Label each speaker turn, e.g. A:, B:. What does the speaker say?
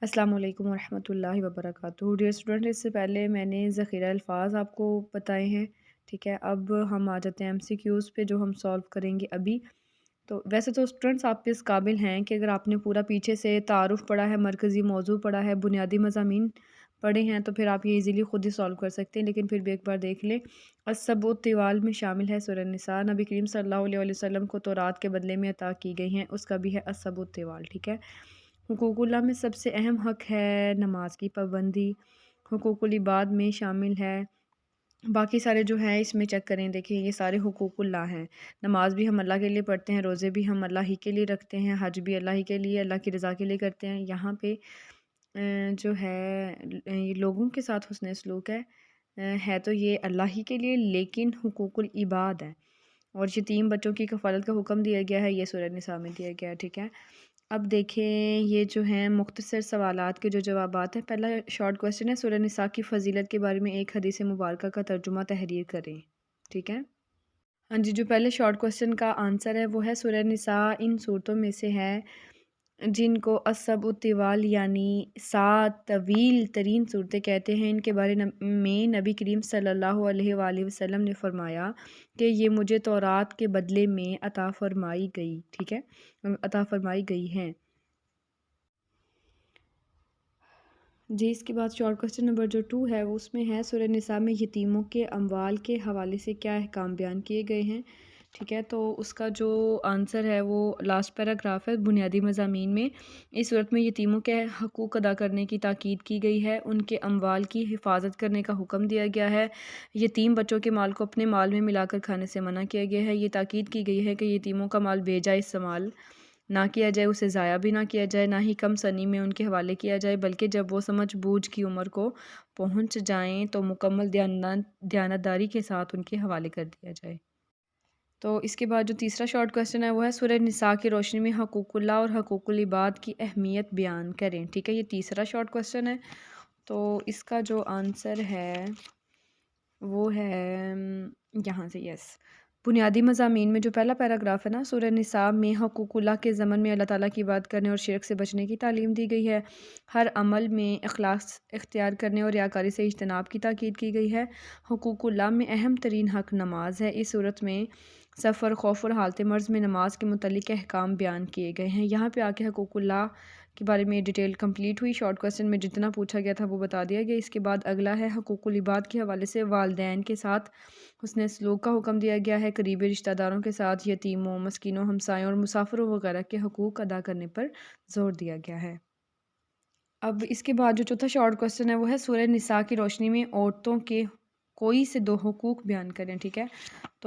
A: السلام علیکم ورحمۃ اللہ وبرکاتہ۔ ڈیئر اسٹوڈنٹ، اس سے پہلے میں نے ذخیرہ الفاظ آپ کو بتائے ہیں، ٹھیک ہے۔ اب ہم آ جاتے ہیں ایم سی کیوز پہ جو ہم سولو کریں گے ابھی۔ تو ویسے تو اسٹوڈنٹس آپ اس قابل ہیں کہ اگر آپ نے پورا پیچھے سے تعارف پڑھا ہے، مرکزی موضوع پڑھا ہے، بنیادی مضامین پڑھے ہیں، تو پھر آپ یہ ایزیلی خود ہی سولو کر سکتے ہیں، لیکن پھر بھی ایک بار دیکھ لیں۔ السبع طوال میں شامل ہے سورہ نساء، نبی کریم صلی اللہ علیہ وسلم کو تورات کے بدلے میں عطا کی گئی ہیں، اس کا بھی ہے السبع طوال، ٹھیک ہے۔ حقوق اللہ میں سب سے اہم حق ہے نماز کی پابندی۔ حقوق العباد میں شامل ہے، باقی سارے جو ہیں اس میں چیک کریں، دیکھیں یہ سارے حقوق اللہ ہیں۔ نماز بھی ہم اللہ کے لیے پڑھتے ہیں، روزے بھی ہم اللہ ہی کے لیے رکھتے ہیں، حج بھی اللہ ہی کے لیے، اللہ کی رضا کے لیے کرتے ہیں۔ یہاں پہ جو ہے یہ لوگوں کے ساتھ حسن سلوک ہے تو یہ اللہ ہی کے لیے، لیکن حقوق العباد ہے۔ اور یتیم بچوں کی کفالت کا حکم دیا گیا ہے، یہ سورہ نساء میں دیا گیا ہے، ٹھیک ہے۔ اب دیکھیں یہ جو ہیں مختصر سوالات کے جو جوابات ہیں۔ پہلا شارٹ کوسچن ہے، سورہ نساء کی فضیلت کے بارے میں ایک حدیث مبارکہ کا ترجمہ تحریر کریں، ٹھیک ہے۔ ہاں جی، جو پہلے شارٹ کوسچن کا آنسر ہے وہ ہے سورہ نساء ان صورتوں میں سے ہے جن کو السبع طوال یعنی 7 طویل ترین صورتیں کہتے ہیں۔ ان کے بارے میں نبی کریم صلی اللہ علیہ وآلہ وسلم نے فرمایا کہ یہ مجھے تورات کے بدلے میں عطا فرمائی گئی، ٹھیک ہے، عطا فرمائی گئی ہیں۔ جی، اس کے بعد شارٹ کوسچن نمبر جو 2 ہے وہ اس میں ہے سورہ نساء میں یتیموں کے اموال کے حوالے سے کیا احکام بیان کیے گئے ہیں، ٹھیک ہے۔ تو اس کا جو آنسر ہے وہ لاسٹ پیراگراف ہے، بنیادی مضامین میں اس صورت میں یتیموں کے حقوق ادا کرنے کی تاکید کی گئی ہے، ان کے اموال کی حفاظت کرنے کا حکم دیا گیا ہے، یتیم بچوں کے مال کو اپنے مال میں ملا کر کھانے سے منع کیا گیا ہے، یہ تاکید کی گئی ہے کہ یتیموں کا مال بے جائے استعمال نہ کیا جائے، اسے ضائع بھی نہ کیا جائے، نہ ہی کم سنی میں ان کے حوالے کیا جائے، بلکہ جب وہ سمجھ بوجھ کی عمر کو پہنچ جائیں تو مکمل دیانتداری کے ساتھ ان کے حوالے کر دیا جائے۔ تو اس کے بعد جو تیسرا شارٹ کوسچن ہے وہ ہے سورہ نساء کی روشنی میں حقوق اللہ اور حقوق العباد کی اہمیت بیان کریں، ٹھیک ہے۔ یہ تیسرا شارٹ کوسچن ہے، تو اس کا جو آنسر ہے وہ ہے یہاں سے، یس۔ بنیادی مضامین میں جو پہلا پیراگراف ہے نا، سورہ نساء میں حقوق اللہ کے ضمن میں اللہ تعالیٰ کی عبادت کرنے اور شرک سے بچنے کی تعلیم دی گئی ہے، ہر عمل میں اخلاص اختیار کرنے اور ریاکاری سے اجتناب کی تاکید کی گئی ہے۔ حقوق اللہ میں اہم ترین حق نماز ہے، اس صورت میں سفر، خوف اور حالت مرض میں نماز کے متعلق احکام بیان کیے گئے ہیں۔ یہاں پہ آ کے حقوق اللہ کے بارے میں ڈیٹیل کمپلیٹ ہوئی، شارٹ کوسچن میں جتنا پوچھا گیا تھا وہ بتا دیا گیا۔ اس کے بعد اگلا ہے حقوق العباد کے حوالے سے والدین کے ساتھ حسن سلوک کا حکم دیا گیا ہے، قریبی رشتہ داروں کے ساتھ یتیموں، مسکینوں، ہمسایوں اور مسافروں وغیرہ کے حقوق ادا کرنے پر زور دیا گیا ہے۔ اب اس کے بعد جو چوتھا شارٹ کوسچن ہے وہ ہے سورہ نساء کی روشنی میں عورتوں کے کوئی سے 2 حقوق بیان کریں، ٹھیک ہے۔ تو